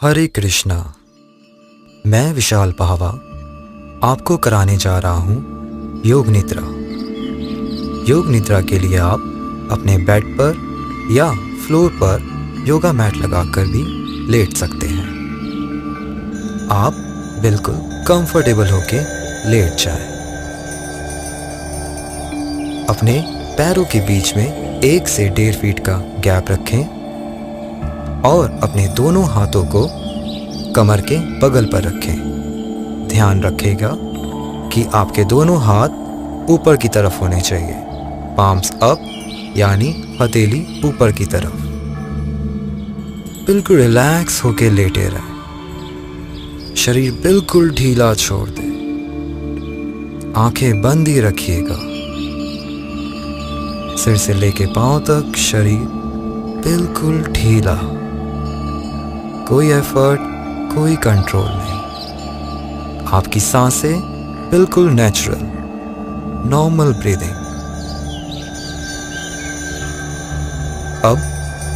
हरे कृष्णा। मैं विशाल पाहवा आपको कराने जा रहा हूँ योग निद्रा। योग निद्रा के लिए आप अपने बेड पर या फ्लोर पर योगा मैट लगाकर भी लेट सकते हैं। आप बिल्कुल कंफर्टेबल होके लेट जाएं। अपने पैरों के बीच में 1 से 1.5 फीट का गैप रखें और अपने दोनों हाथों को कमर के बगल पर रखें। ध्यान रखिएगा कि आपके दोनों हाथ ऊपर की तरफ होने चाहिए, पाम्स अप यानी हथेली ऊपर की तरफ। बिल्कुल रिलैक्स होके लेटे रहें। शरीर बिल्कुल ढीला छोड़ दें। आंखें बंद ही रखिएगा। सिर से लेके पांव तक शरीर बिल्कुल ढीला। कोई एफर्ट, कोई कंट्रोल नहीं। आपकी सांसें बिल्कुल नेचुरल, नॉर्मल ब्रीदिंग। अब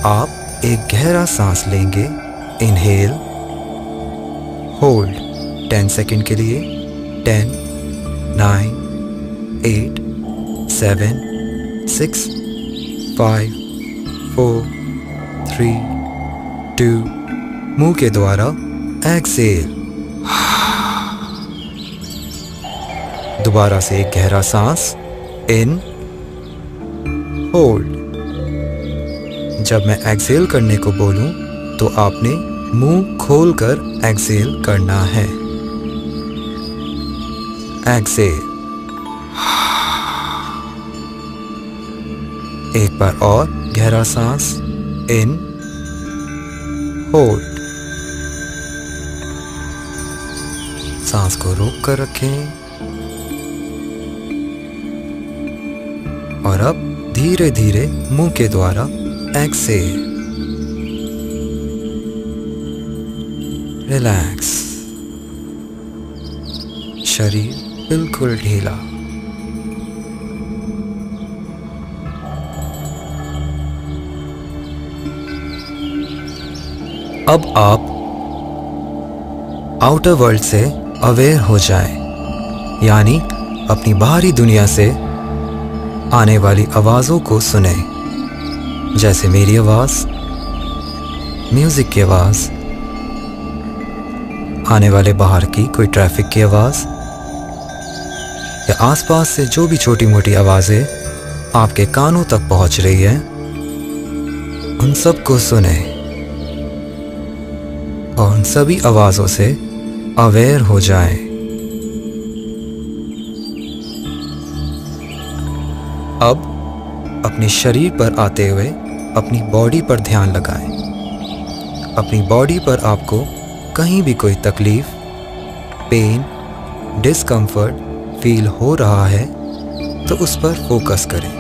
आप एक गहरा सांस लेंगे। इनहेल, होल्ड 10 सेकेंड के लिए। 10, 9, 8, 7, 6, 5, 4, 3, 2। मुंह के द्वारा एक्सेल। दोबारा से एक गहरा सांस। इन, होल्ड। जब मैं एक्सेल करने को बोलूं तो आपने मुंह खोलकर एक्सेल करना है। एक्सेल। एक बार और गहरा सांस। इन, होल्ड। सांस को रोक कर रखें और अब धीरे धीरे मुंह के द्वारा एक्सेल। रिलैक्स। शरीर बिल्कुल ढीला। अब आप आउटर वर्ल्ड से अवेयर हो जाएं, यानी अपनी बाहरी दुनिया से आने वाली आवाज़ों को सुनें, जैसे मेरी आवाज़, म्यूज़िक की आवाज़, आने वाले बाहर की कोई ट्रैफिक की आवाज़ या आसपास से जो भी छोटी मोटी आवाज़ें आपके कानों तक पहुंच रही हैं, उन सब को सुनें और उन सभी आवाज़ों से अवेयर हो जाएं। अब अपने शरीर पर आते हुए अपनी बॉडी पर ध्यान लगाएं। अपनी बॉडी पर आपको कहीं भी कोई तकलीफ, पेन, डिस्कम्फर्ट फील हो रहा है तो उस पर फोकस करें,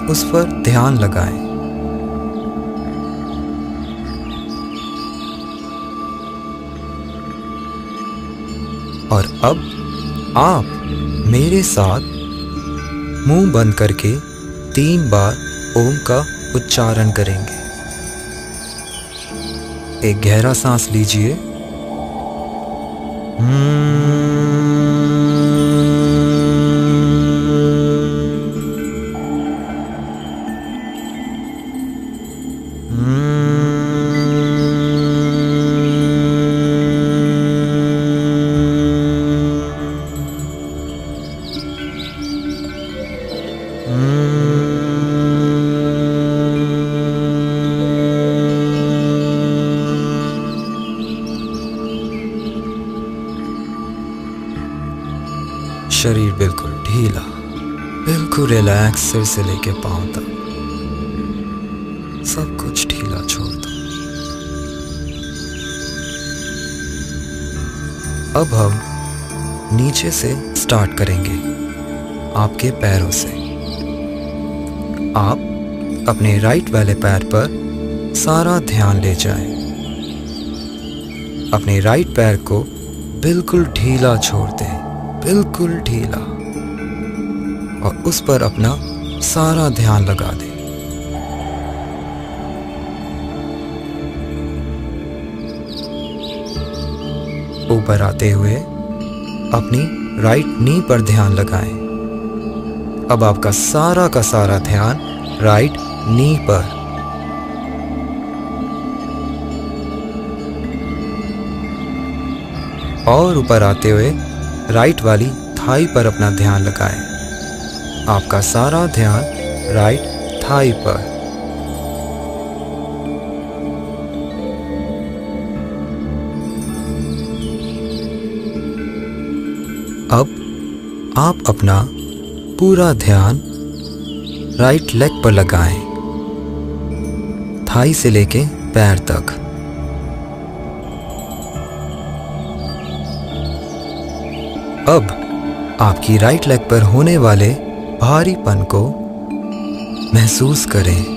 उस पर ध्यान लगाएं। और अब आप मेरे साथ मुंह बंद करके 3 बार ओम का उच्चारण करेंगे। एक गहरा सांस लीजिए। शरीर बिल्कुल ढीला, बिल्कुल रिलैक्स। सिर से लेके पांव तक सब कुछ ढीला छोड़ दो। अब हम नीचे से स्टार्ट करेंगे, आपके पैरों से। आप अपने राइट वाले पैर पर सारा ध्यान ले जाएं। अपने राइट पैर को बिल्कुल ढीला छोड़ दें, बिल्कुल ढीला, और उस पर अपना सारा ध्यान लगा दें। ऊपर आते हुए अपनी राइट नी पर ध्यान लगाएं। अब आपका सारा का सारा ध्यान राइट नी पर। और ऊपर आते हुए राइट वाली थाई पर अपना ध्यान लगाएं। आपका सारा ध्यान राइट थाई पर। अब आप अपना पूरा ध्यान राइट लेग पर लगाएं, थाई से लेके पैर तक। अब आपकी राइट लेग पर होने वाले भारीपन को महसूस करें।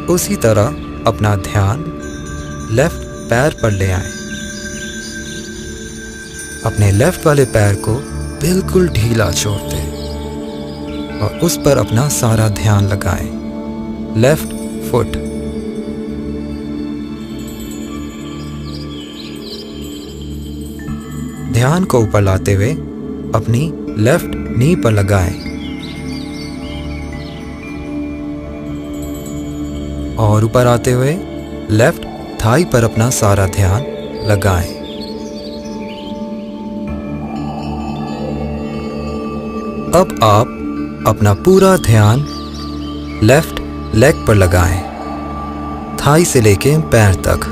उसी तरह अपना ध्यान लेफ्ट पैर पर ले आएं। अपने लेफ्ट वाले पैर को बिल्कुल ढीला छोड़ दें और उस पर अपना सारा ध्यान लगाएं। Left foot. ध्यान को ऊपर लाते हुए अपनी लेफ्ट नी पर लगाएं और ऊपर आते हुए लेफ्ट थाई पर अपना सारा ध्यान लगाएं। अब आप अपना पूरा ध्यान लेफ्ट लेग पर लगाएं, थाई से लेके पैर तक।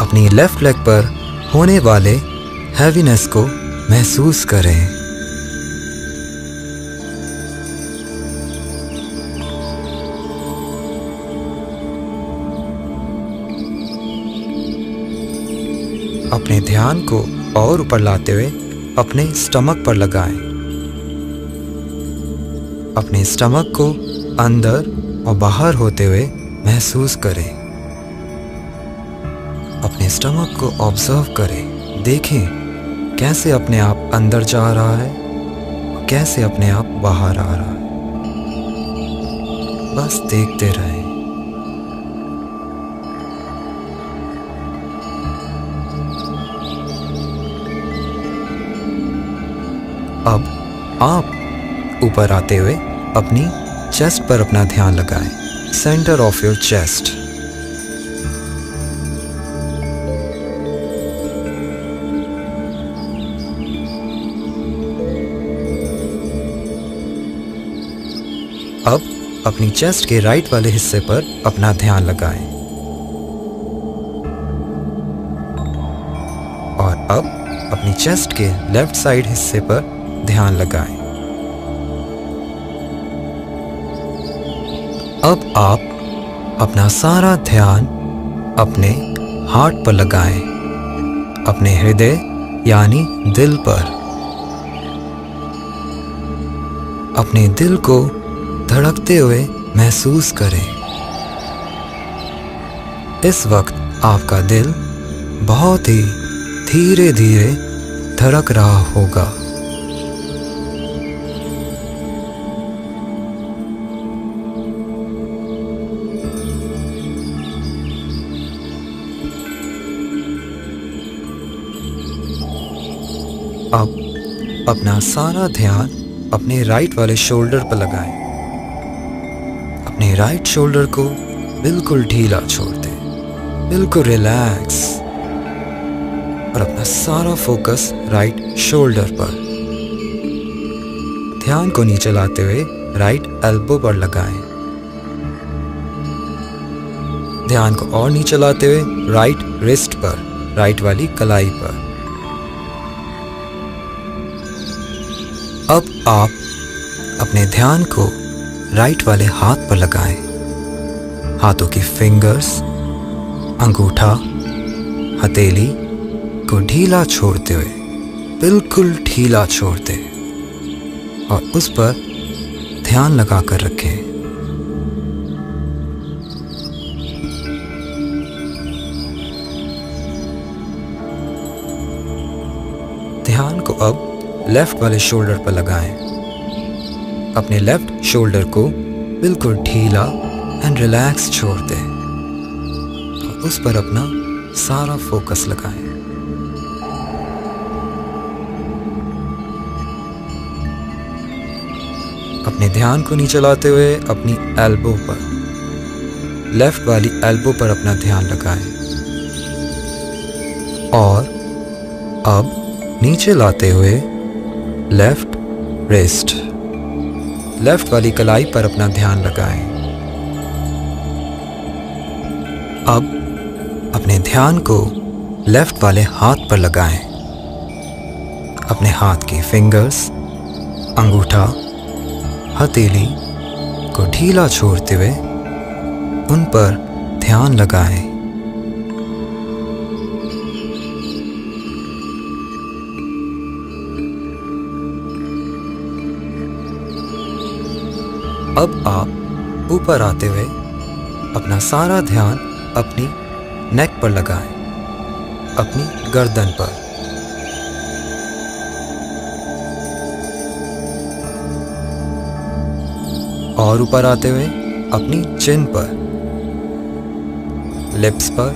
अपनी लेफ्ट लेग पर होने वाले हैवीनेस को महसूस करें। अपने ध्यान को और ऊपर लाते हुए अपने स्टमक पर लगाएं। अपने स्टमक को अंदर और बाहर होते हुए महसूस करें। अपने स्टमक को ऑब्जर्व करें। देखें कैसे अपने आप अंदर जा रहा है और कैसे अपने आप बाहर आ रहा है। बस देखते रहें। अब आप ऊपर आते हुए अपनी चेस्ट पर अपना ध्यान लगाएं। Centre of your chest. अब अपनी चेस्ट के राइट वाले हिस्से पर अपना ध्यान लगाएं और अब अपनी चेस्ट के लेफ्ट साइड हिस्से पर ध्यान लगाएं। अब आप अपना सारा ध्यान अपने हार्ट पर लगाएं, अपने हृदय यानी दिल पर। अपने दिल को धड़कते हुए महसूस करें। इस वक्त आपका दिल बहुत ही धीरे धीरे धड़क रहा होगा। अब अपना सारा ध्यान अपने राइट वाले शोल्डर पर लगाएं। अपने राइट शोल्डर को बिल्कुल ढीला छोड़ दें, बिल्कुल रिलैक्स, और अपना सारा फोकस राइट शोल्डर पर। ध्यान को नीचे लाते हुए राइट एल्बो पर लगाएं। ध्यान को और नीचे लाते हुए राइट रिस्ट पर, राइट वाली कलाई पर। अब आप अपने ध्यान को राइट वाले हाथ पर लगाएं। हाथों की फिंगर्स, अंगूठा, हथेली को ढीला छोड़ते हुए, बिल्कुल ढीला छोड़ते, और उस पर ध्यान लगा कर रखें। ध्यान को अब लेफ्ट वाले शोल्डर पर लगाएं। अपने लेफ्ट शोल्डर को बिल्कुल ढीला एंड रिलैक्स छोड़ दें और उस पर अपना सारा फोकस लगाएं। अपने ध्यान को नीचे लाते हुए अपनी एल्बो पर, लेफ्ट वाली एल्बो पर अपना ध्यान लगाएं और अब नीचे लाते हुए लेफ्ट रिस्ट, लेफ्ट वाली कलाई पर अपना ध्यान लगाएं। अब अपने ध्यान को लेफ्ट वाले हाथ पर लगाएं। अपने हाथ की फिंगर्स, अंगूठा, हथेली को ढीला छोड़ते हुए उन पर ध्यान लगाएं। अब आप ऊपर आते हुए अपना सारा ध्यान अपनी नेक पर लगाएं, अपनी गर्दन पर। और ऊपर आते हुए अपनी चिन पर, लिप्स पर,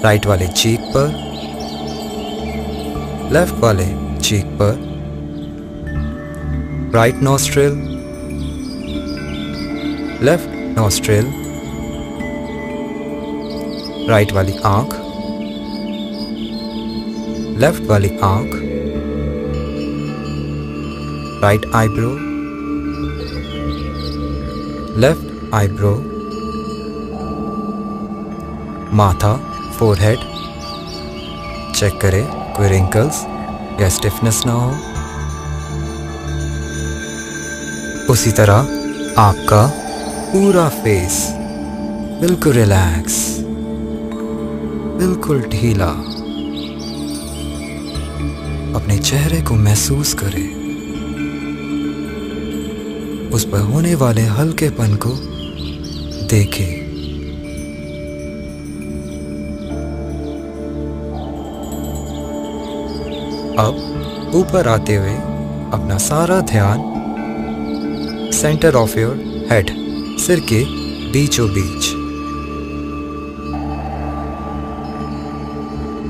राइट वाले चीक पर, लेफ्ट वाले चीक पर, right nostril, left nostril, right वाली आंख, लेफ्ट वाली आंख, राइट आईब्रो, लेफ्ट आईब्रो, माथा, फोरहेड, चेक करें कोई रिंकल्स या स्टिफनेस ना हो। उसी तरह आपका पूरा फेस बिल्कुल रिलैक्स, बिल्कुल ढीला। अपने चेहरे को महसूस करें, उस पर होने वाले हल्केपन को देखें। अब ऊपर आते हुए अपना सारा ध्यान सेंटर ऑफ योर हेड, सिर के बीचों बीच।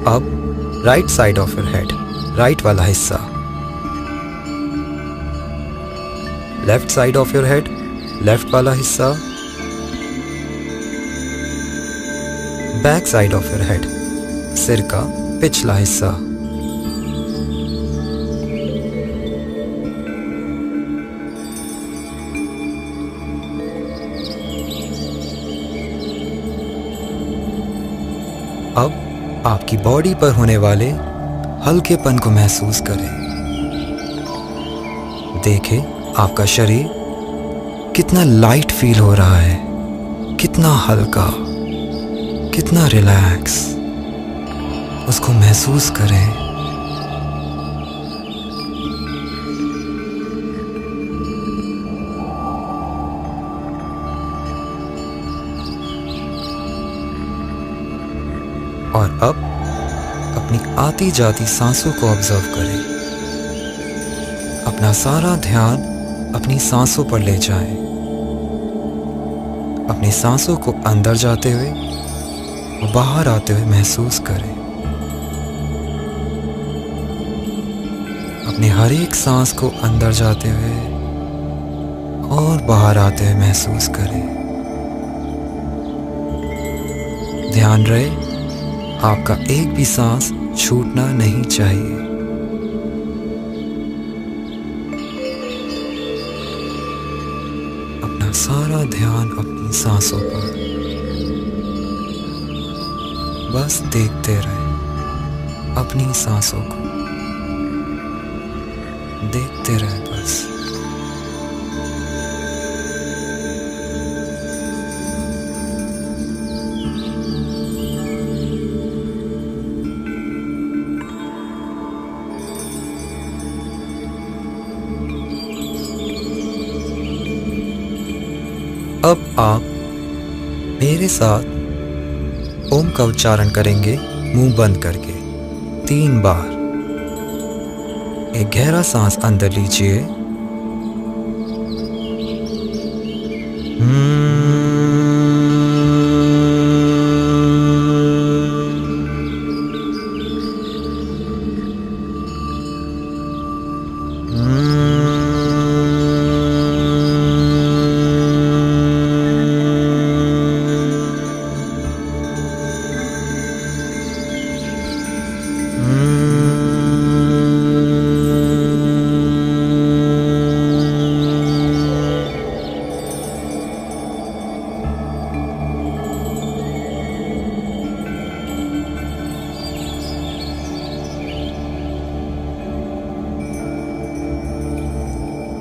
अब right side of your head, right वाला हिस्सा, left side of your head, left वाला हिस्सा, back side of your head, सिर का पिछला हिस्सा। अब आपकी बॉडी पर होने वाले हल्केपन को महसूस करें। देखें आपका शरीर कितना लाइट फील हो रहा है, कितना हल्का, कितना रिलैक्स, उसको महसूस करें। और अब अपनी आती जाती सांसों को ऑब्जर्व करें। अपना सारा ध्यान अपनी सांसों पर ले जाएं। अपनी सांसों को अंदर जाते हुए और बाहर आते हुए महसूस करें। अपनी हर एक सांस को अंदर जाते हुए और बाहर आते हुए महसूस करें। ध्यान रहे आपका एक भी सांस छूटना नहीं चाहिए। सारा ध्यान अपनी सांसों पर, बस देखते रहे अपनी सांसों को, देखते रहे बस। अब आप मेरे साथ ओम का उच्चारण करेंगे मुंह बंद करके 3 बार। एक गहरा सांस अंदर लीजिए।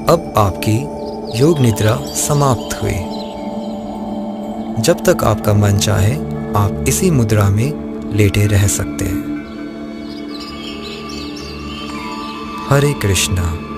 अब आपकी योग निद्रा समाप्त हुई। जब तक आपका मन चाहे आप इसी मुद्रा में लेटे रह सकते हैं। हरे कृष्णा।